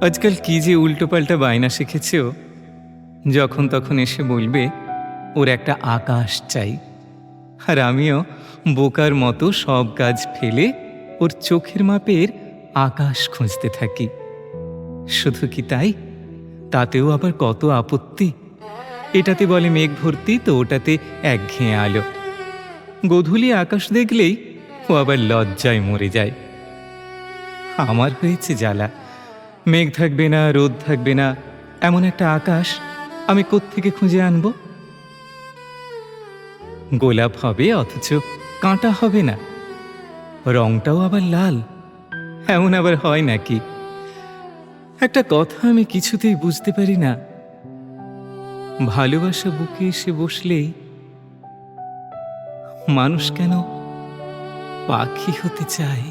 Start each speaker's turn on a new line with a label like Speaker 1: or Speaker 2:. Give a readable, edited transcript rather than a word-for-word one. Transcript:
Speaker 1: আজকাল কি যে উল্টোপাল্টা বায়না শিখেছে ও, যখন তখন এসে বলবে ওর একটা আকাশ চাই। আর আমিও বোকার মতো সব কাজ ফেলে ওর চোখের মাপের আকাশ খুঁজতে থাকি। শুধু কি তাই, তাতেও আবার কত আপত্তি। এটাতে বলে মেঘ ভর্তি, তো ওটাতে একঘেয়ে আলো। গোধূলি আকাশ দেখলেই ও আবার লজ্জায় মরে যায়। আমার হয়েছে জ্বালা, মেঘ থাকবে না, রোদ থাকবে না, এমন একটা আকাশ আমি কোত্থেকে খুঁজে আনব? গোলাপ হবে অথচ কাঁটা হবে না, রংটাও আবার লাল, এমন আবার হয় নাকি? একটা কথা আমি কিছুতেই বুঝতে পারি না, ভালোবাসা বুকে এসে বসলেই মানুষ কেন পাখি হতে চায়?